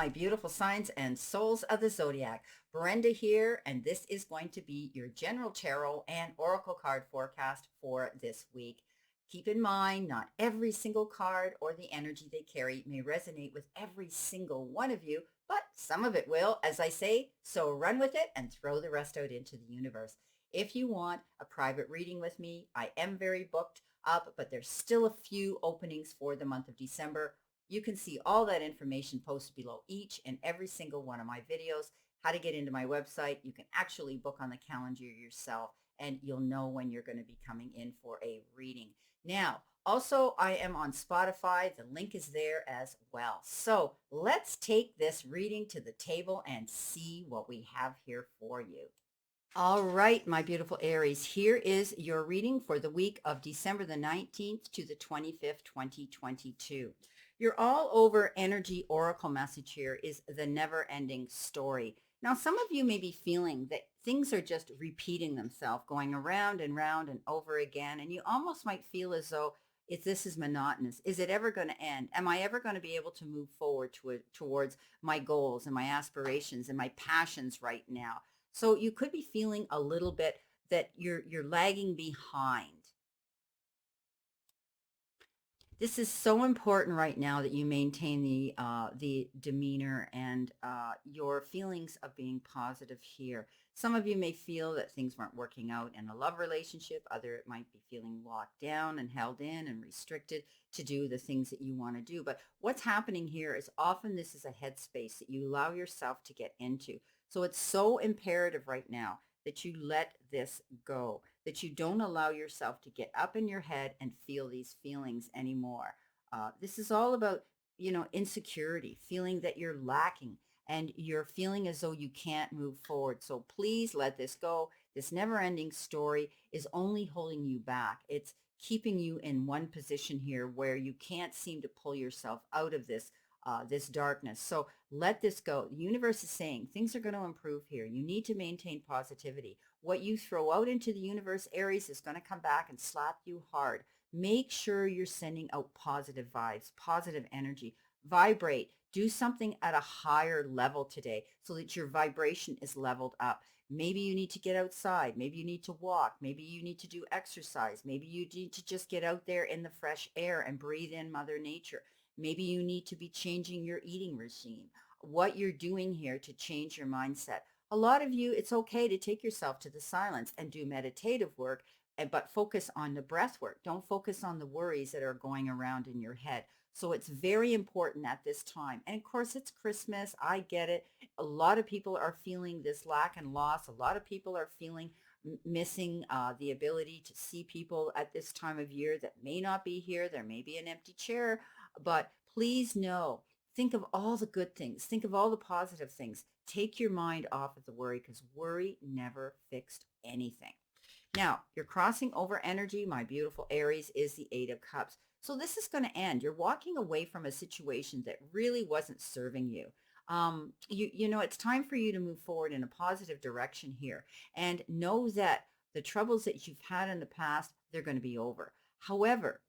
my beautiful signs and souls of the zodiac. Brenda here, and this is going to be your general tarot and oracle card forecast for this week. Keep in mind, not every single card or the energy they carry may resonate with every single one of you, but some of it will, as I say, so run with it and throw the rest out into the universe. If you want a private reading with me, I am very booked up, but there's still a few openings for the month of December. You can see all that information posted below each and every single one of my videos, how to get into my website. You can actually book on the calendar yourself and you'll know when you're going to be coming in for a reading. Now, also, I am on Spotify. The link is there as well. So let's take this reading to the table and see what we have here for you. All right, my beautiful Aries, here is your reading for the week of December the 19th to the 25th, 2022. Your all over energy oracle message here is the never ending story. Now, some of you may be feeling that things are just repeating themselves, going around and round and over again. And you almost might feel as though if this is monotonous, is it ever going to end? Am I ever going to be able to move forward towards my goals and my aspirations and my passions right now? So you could be feeling a little bit that you're lagging behind. This is so important right now that you maintain the demeanor and your feelings of being positive here. Some of you may feel that things weren't working out in a love relationship. Other might be feeling locked down and held in and restricted to do the things that you want to do. But what's happening here is often this is a headspace that you allow yourself to get into. So it's so imperative right now that you let this go, that you don't allow yourself to get up in your head and feel these feelings anymore. This is all about, insecurity, feeling that you're lacking and you're feeling as though you can't move forward. So please let this go. This never ending story is only holding you back. It's keeping you in one position here where you can't seem to pull yourself out of this darkness. So let this go. The universe is saying things are going to improve here. You need to maintain positivity. What you throw out into the universe, Aries, is going to come back and slap you hard. Make sure you're sending out positive vibes, positive energy. Vibrate. Do something at a higher level today so that your vibration is leveled up. Maybe you need to get outside. Maybe you need to walk. Maybe you need to do exercise. Maybe you need to just get out there in the fresh air and breathe in Mother Nature. Maybe you need to be changing your eating regime, what you're doing here to change your mindset. A lot of you, it's okay to take yourself to the silence and do meditative work, but focus on the breath work. Don't focus on the worries that are going around in your head. So it's very important at this time. And of course, it's Christmas. I get it. A lot of people are feeling this lack and loss. A lot of people are feeling missing the ability to see people at this time of year that may not be here. There may be an empty chair, but please know, think of all the good things. Think of all the positive things. Take your mind off of the worry because worry never fixed anything. Now, you're crossing over energy, my beautiful Aries, is the Eight of Cups. So this is going to end. You're walking away from a situation that really wasn't serving you. It's time for you to move forward in a positive direction here and know that the troubles that you've had in the past, they're going to be over. However,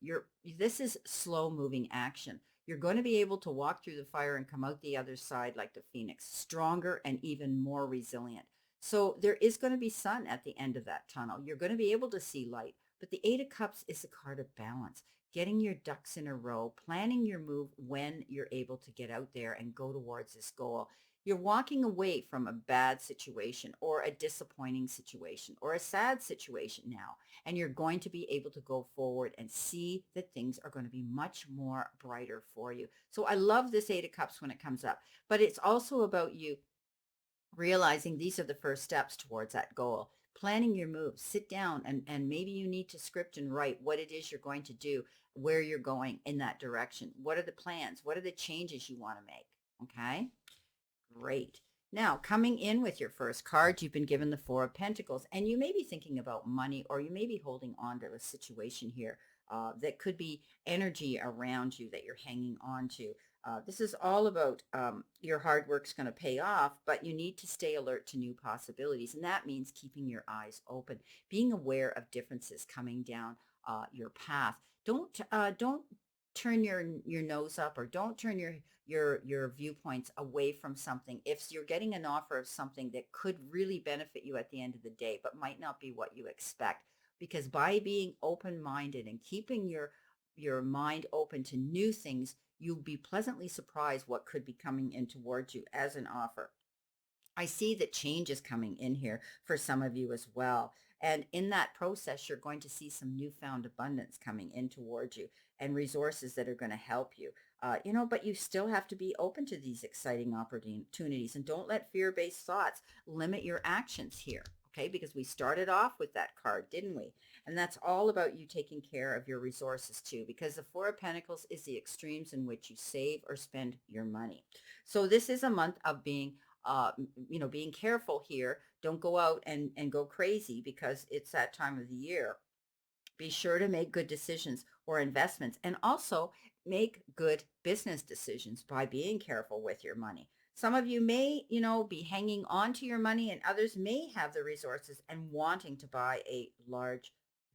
this is slow moving action. You're going to be able to walk through the fire and come out the other side like the phoenix, stronger and even more resilient. So there is going to be sun at the end of that tunnel. You're going to be able to see light. But the Eight of Cups is a card of balance, getting your ducks in a row, planning your move when you're able to get out there and go towards this goal. You're walking away from a bad situation or a disappointing situation or a sad situation now, and you're going to be able to go forward and see that things are going to be much more brighter for you. So I love this Eight of Cups when it comes up, but it's also about you realizing these are the first steps towards that goal. Planning your moves, sit down and maybe you need to script and write what it is you're going to do, where you're going in that direction. What are the plans? What are the changes you want to make? Okay, great. Now, coming in with your first card, you've been given the Four of Pentacles, and you may be thinking about money or you may be holding on to a situation here that could be energy around you that you're hanging on to. This is all about your hard work's going to pay off, but you need to stay alert to new possibilities. And that means keeping your eyes open, being aware of differences coming down your path. Don't turn your nose up, or don't turn your viewpoints away from something if you're getting an offer of something that could really benefit you at the end of the day but might not be what you expect. Because by being open-minded and keeping your mind open to new things, you'll be pleasantly surprised what could be coming in towards you as an offer. I see that change is coming in here for some of you as well. And in that process, you're going to see some newfound abundance coming in towards you and resources that are going to help you. But you still have to be open to these exciting opportunities, and don't let fear-based thoughts limit your actions here. Okay, because we started off with that card, didn't we? And that's all about you taking care of your resources too, because the Four of Pentacles is the extremes in which you save or spend your money. So this is a month of being careful here. Don't go out and go crazy because it's that time of the year. Be sure to make good decisions or investments, and also make good business decisions by being careful with your money. Some of you may, be hanging on to your money, and others may have the resources and wanting to buy a large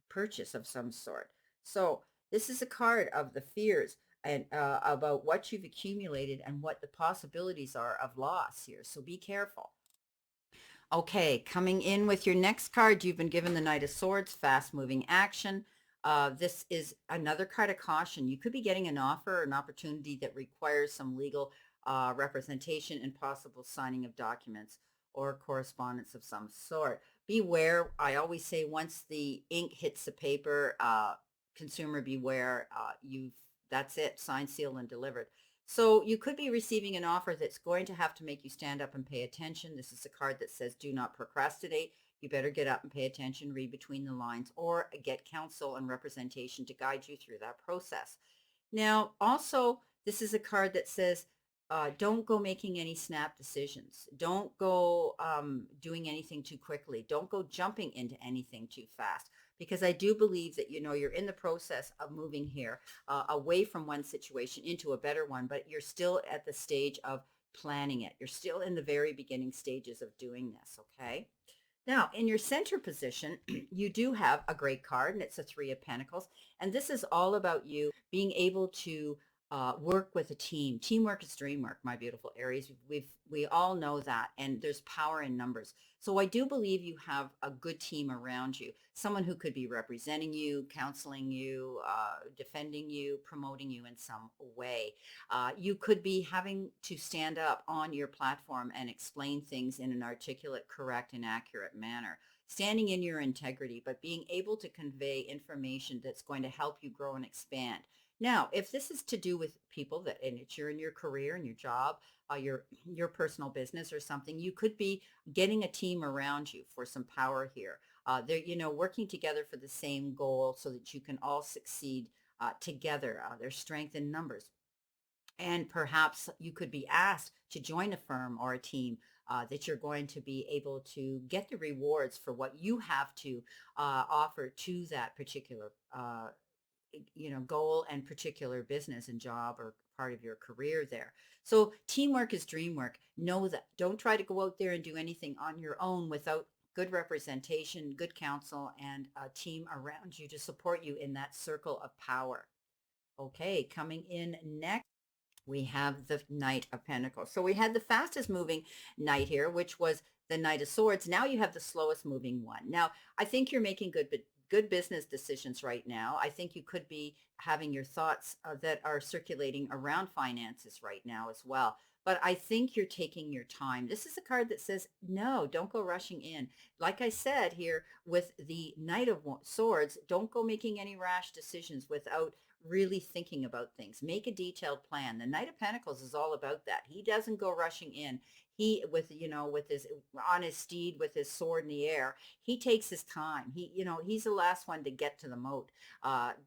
purchase of some sort. So this is a card of the fears and about what you've accumulated and what the possibilities are of loss here. So be careful. Okay, coming in with your next card, you've been given the Knight of Swords, fast-moving action. This is another card of caution. You could be getting an offer, an opportunity that requires some legal representation and possible signing of documents or correspondence of some sort. Beware. I always say once the ink hits the paper, consumer beware. That's it, signed, sealed, and delivered. So you could be receiving an offer that's going to have to make you stand up and pay attention. This is a card that says do not procrastinate. You better get up and pay attention, read between the lines, or get counsel and representation to guide you through that process. Now, also, this is a card that says, don't go making any snap decisions. Don't go doing anything too quickly. Don't go jumping into anything too fast. Because I do believe that, you're in the process of moving here away from one situation into a better one, but you're still at the stage of planning it. You're still in the very beginning stages of doing this, okay? Now, in your center position, you do have a great card, and it's a Three of Pentacles. And this is all about you being able to work with a team. Teamwork is dream work, my beautiful Aries. We all know that, and there's power in numbers. So I do believe you have a good team around you, someone who could be representing you, counseling you, defending you, promoting you in some way. You could be having to stand up on your platform and explain things in an articulate, correct, and accurate manner. Standing in your integrity, but being able to convey information that's going to help you grow and expand. Now, if this is to do with people that, and it's you're in your career and your job, your personal business or something, you could be getting a team around you for some power here. They're working together for the same goal so that you can all succeed together. There's strength in numbers. And perhaps you could be asked to join a firm or a team that you're going to be able to get the rewards for what you have to offer to that particular goal and particular business and job or part of your career there. So teamwork is dream work. Know that. Don't try to go out there and do anything on your own without good representation, good counsel, and a team around you to support you in that circle of power. Okay, coming in next, we have the Knight of Pentacles. So we had the fastest moving knight here, which was the Knight of Swords. Now you have the slowest moving one. Now, I think you're making good business decisions right now. I think you could be having your thoughts that are circulating around finances right now as well. But I think you're taking your time. This is a card that says, no, don't go rushing in. Like I said here with the Knight of Swords, don't go making any rash decisions without really thinking about things. Make a detailed plan. The Knight of Pentacles is all about that. He doesn't go rushing in. He with his on his steed with his sword in the air. He takes his time. He's the last one to get to the moat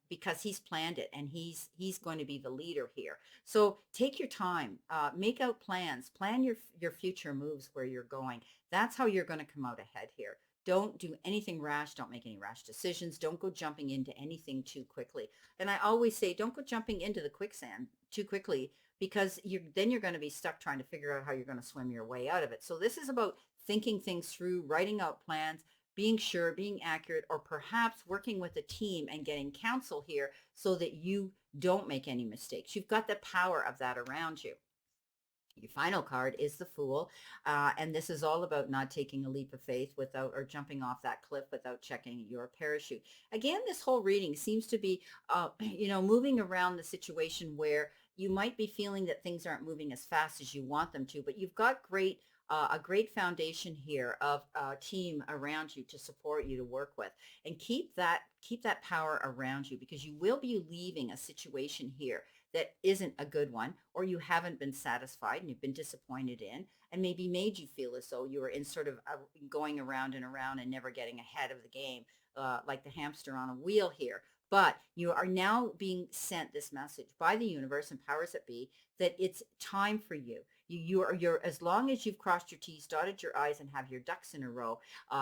because he's planned it, and he's going to be the leader here. So take your time. Make out plans. Plan your future moves where you're going. That's how you're going to come out ahead here. Don't do anything rash. Don't make any rash decisions. Don't go jumping into anything too quickly. And I always say, don't go jumping into the quicksand too quickly, because then you're going to be stuck trying to figure out how you're going to swim your way out of it. So this is about thinking things through, writing out plans, being sure, being accurate, or perhaps working with a team and getting counsel here so that you don't make any mistakes. You've got the power of that around you. Your final card is the Fool, and this is all about not taking a leap of faith without or jumping off that cliff without checking your parachute. Again, this whole reading seems to be, moving around the situation where you might be feeling that things aren't moving as fast as you want them to, but you've got a great foundation here of a team around you to support you to work with, and keep that power around you because you will be leaving a situation here that isn't a good one, or you haven't been satisfied and you've been disappointed in, and maybe made you feel as though you were in sort of going around and around and never getting ahead of the game, like the hamster on a wheel here. But you are now being sent this message by the universe and powers that be that it's time for you. You're as long as you've crossed your T's, dotted your I's, and have your ducks in a row,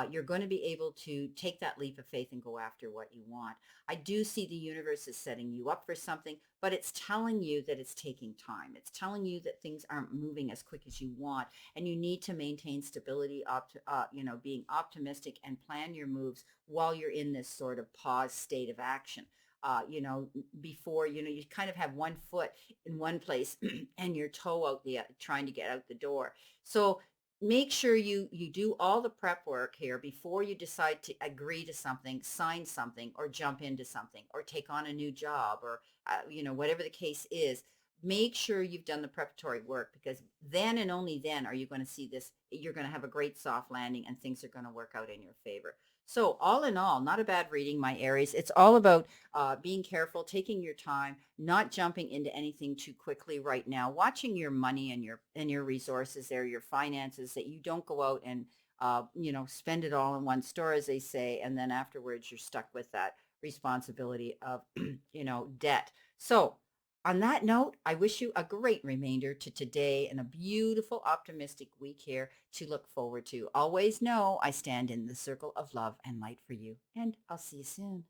you're going to be able to take that leap of faith and go after what you want. I do see the universe is setting you up for something, but it's telling you that it's taking time. It's telling you that things aren't moving as quick as you want, and you need to maintain stability, being optimistic and plan your moves while you're in this sort of pause state of action. Before, you kind of have one foot in one place and your toe out trying to get out the door. So make sure you do all the prep work here before you decide to agree to something, sign something, or jump into something, or take on a new job, or whatever the case is. Make sure you've done the preparatory work, because then and only then are you going to see this. You're going to have a great soft landing and things are going to work out in your favor. So all in all, not a bad reading, my Aries. It's all about being careful, taking your time, not jumping into anything too quickly right now, watching your money and your resources there, your finances, that you don't go out and spend it all in one store, as they say, and then afterwards you're stuck with that responsibility of debt. So on that note, I wish you a great remainder to today and a beautiful, optimistic week here to look forward to. Always know I stand in the circle of love and light for you, and I'll see you soon.